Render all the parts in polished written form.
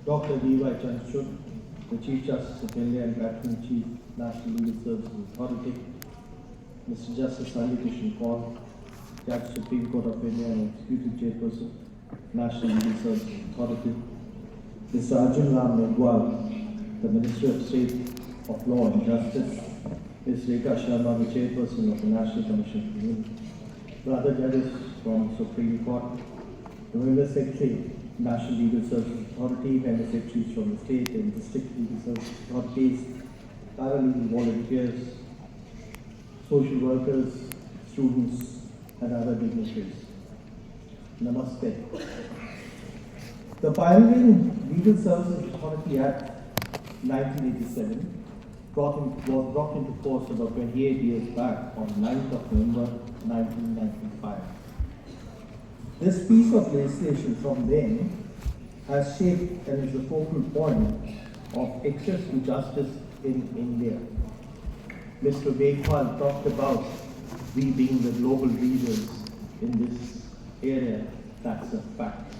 Dr. D.Y. Chandrachud, the Chief Justice of India and Acting Chief, National Legal Services Authority, Mr. Justice Ali Krishnan Kaul, Judge Supreme Court of India and Executive Chairperson, National Legal Services Authority, Mr. Arjun Ram Megwal, the Minister of State of Law and Justice, Ms. Rekha Sharma, the Chairperson of the National Commission for Women, the other judges from Supreme Court, the Member Secretary, National Legal Services Authority, Member Secretaries from the State and District Legal Services Authorities, paralegal volunteers, social workers, students, and other dignitaries. Namaste. The pioneering Legal Services Authority Act 1987 was brought into force about 28 years back on 9th of November 1995. This piece of legislation from then has shaped and is the focal point of access to justice in India. Mr. Megwal talked about we being the global leaders in this area. That's a fact.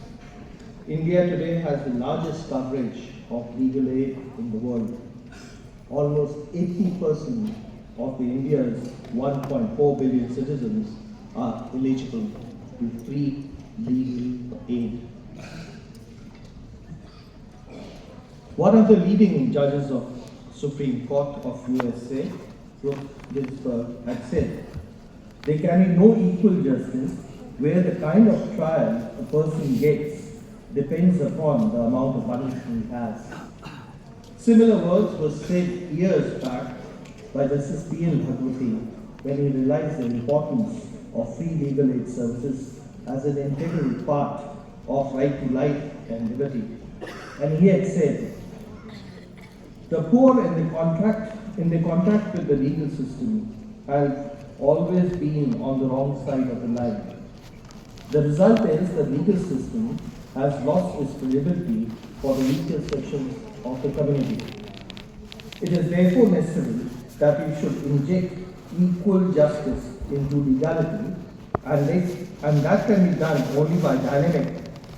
India today has the largest coverage of legal aid in the world. Almost 80% of the India's 1.4 billion citizens are eligible to free legal aid. One of the leading judges of Supreme Court of USA, Ginsburg, had said, there can be no equal justice where the kind of trial a person gets depends upon the amount of money he has. Similar words were said years back by Justice P.L. Bhagwati when he realized the importance of free legal aid services as an integral part of right to life and liberty. And he had said, the poor in the contract with the legal system have always been on the wrong side of the line. The result is the legal system has lost its credibility for the weaker sections of the community. It is therefore necessary that we should inject equal justice into legality, and that can be done only by dynamic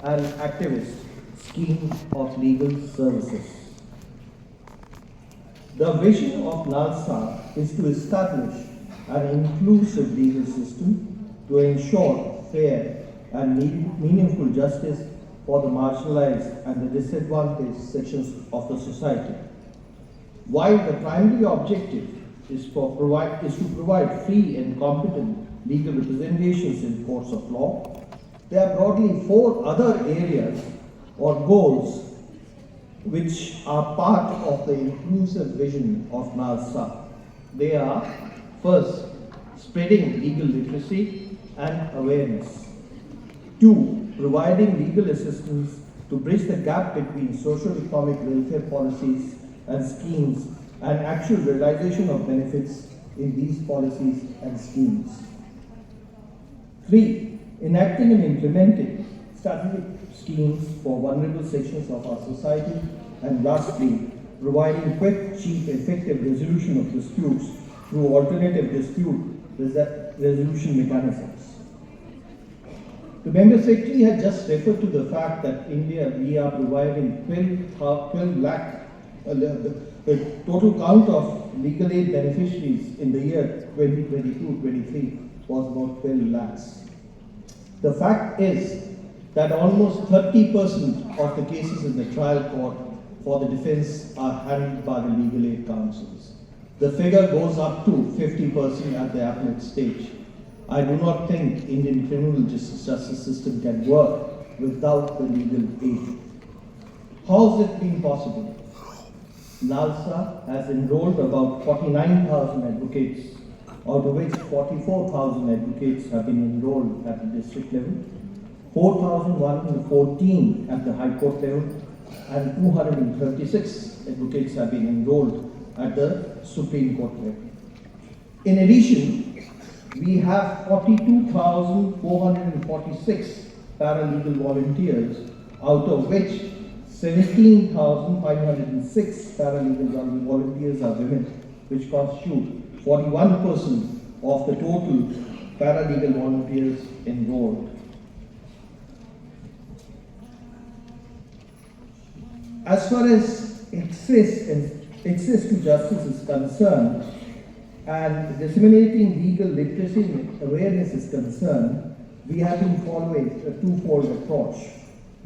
and activist scheme of legal services. The vision of NALSA is to establish an inclusive legal system to ensure fair and meaningful justice for the marginalized and the disadvantaged sections of the society. While the primary objective is to provide free and competent legal representations in courts of law, there are broadly 4 other areas or goals which are part of the inclusive vision of NALSA. They are, first, spreading legal literacy and awareness. 2, providing legal assistance to bridge the gap between socio-economic welfare policies and schemes and actual realization of benefits in these policies and schemes. 3, enacting and implementing strategic schemes for vulnerable sections of our society. And lastly, providing quick, cheap, effective resolution of disputes through alternative dispute resolution mechanisms. The Member Secretary had just referred to the fact that India, we are providing 12 lakh, the total count of legal aid beneficiaries in the year 2022-23 was about 12 lakhs. The fact is that almost 30% of the cases in the trial court for the defense are handled by the legal aid councils. The figure goes up to 50% at the appellate stage. I do not think Indian criminal justice system can work without the legal aid. How has it been possible? NALSA has enrolled about 49,000 advocates, out of which 44,000 advocates have been enrolled at the district level, 4,114 at the High Court level, and 236 advocates have been enrolled at the Supreme Court level. In addition, we have 42,446 paralegal volunteers, out of which 17,506 paralegal volunteers are women, which constitute 41% of the total paralegal volunteers enrolled. As far as access to justice is concerned and disseminating legal literacy and awareness is concerned, we have been following a twofold approach: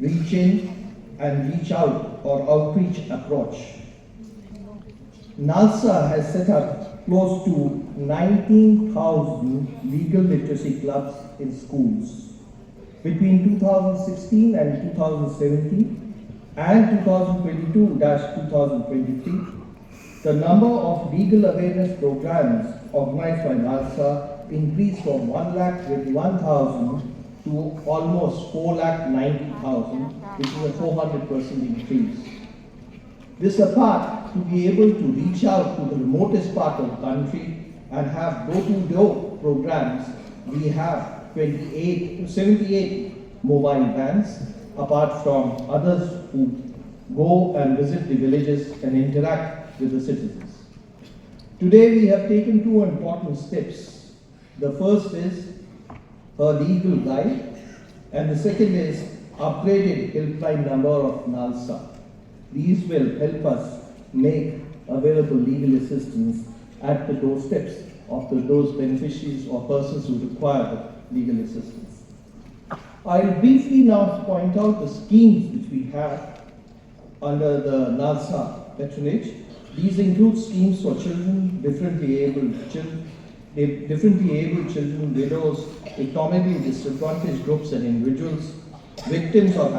reach in and reach out, or outreach approach. NALSA has set up close to 19,000 legal literacy clubs in schools. Between 2016 and 2017 and 2022-2023, the number of legal awareness programs organized by NALSA increased from 1,21,000 to almost 4,90,000, which is a 400% increase. This apart, to be able to reach out to the remotest part of the country and have door-to-door programs, we have 78 mobile vans, apart from others who go and visit the villages and interact with the citizens. Today we have taken two important steps. The first is a legal guide, and the second is upgraded helpline number of NALSA. These will help us make available legal assistance at the doorsteps of those beneficiaries or persons who require legal assistance. I'll briefly now point out the schemes which we have under the NALSA patronage. These include schemes for children, differently abled children, widows, economically disadvantaged groups and individuals, victims of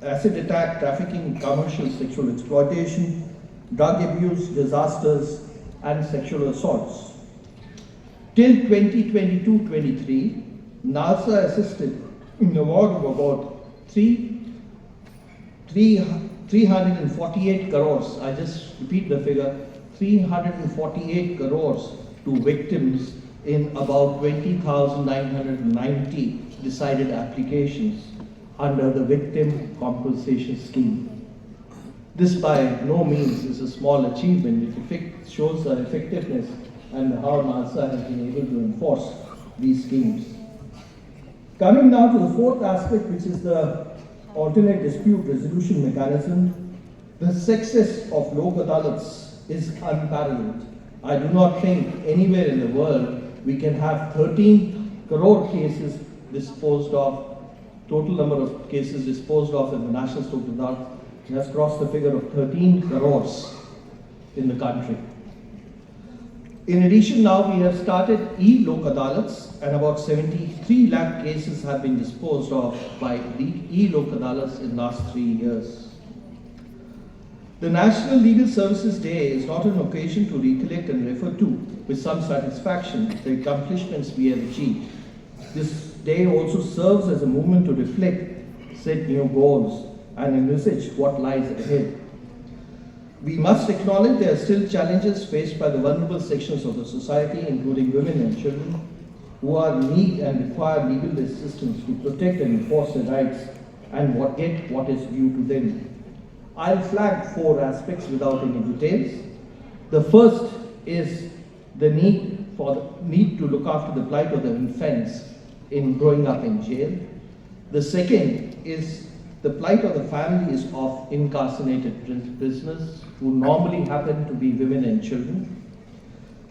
acid attack, trafficking, commercial sexual exploitation, drug abuse, disasters, and sexual assaults. Till 2022-23, NALSA assisted in the award of about 348 crores, I just repeat the figure, 348 crores to victims in about 20,990 decided applications under the Victim Compensation Scheme. This by no means is a small achievement. It shows the effectiveness and how NALSA has been able to enforce these schemes. Coming now to the fourth aspect, which is the alternate dispute resolution mechanism, the success of Lok Adalats is unparalleled. I do not think anywhere in the world we can have 13 crore cases disposed of, total number of cases disposed of in the National Lok Adalat. It has crossed the figure of 13 crores in the country. In addition, now we have started e-Lok Adalats, and about 73 lakh cases have been disposed of by e-Lok Adalats in the last 3 years. The National Legal Services Day is not an occasion to recollect and refer to with some satisfaction the accomplishments we have achieved. This day also serves as a moment to reflect, set new goals, and envisage what lies ahead. We must acknowledge there are still challenges faced by the vulnerable sections of the society, including women and children, who are in need and require legal assistance to protect and enforce their rights and get what is due to them. I'll flag 4 aspects without any details. The first is the need to look after the plight of the infants in growing up in jail. The second is the plight of the families of incarcerated prisoners, who normally happen to be women and children.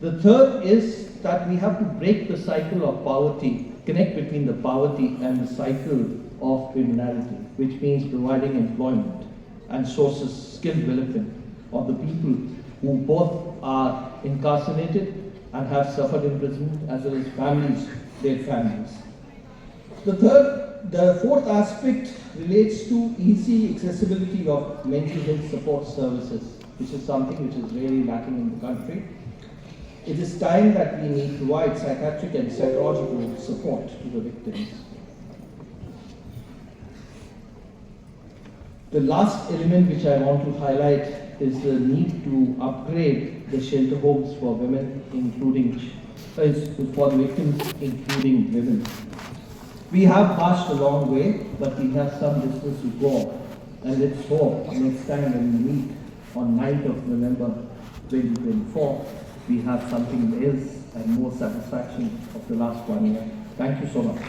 The third is that we have to break the cycle of poverty, connect between the poverty and the cycle of criminality, which means providing employment and sources skill development of the people who both are incarcerated and have suffered imprisonment, as well as their families. The fourth aspect relates to easy accessibility of mental health support services, which is something which is really lacking in the country. It is time that we need to provide psychiatric and psychological support to the victims. The last element which I want to highlight is the need to upgrade the shelter homes for women, for the victims, including women. We have marched a long way, but we have some distance to go. And let's hope next time when we meet on 9th of November 2024, we have something else and more satisfaction of the last 1 year. Thank you so much.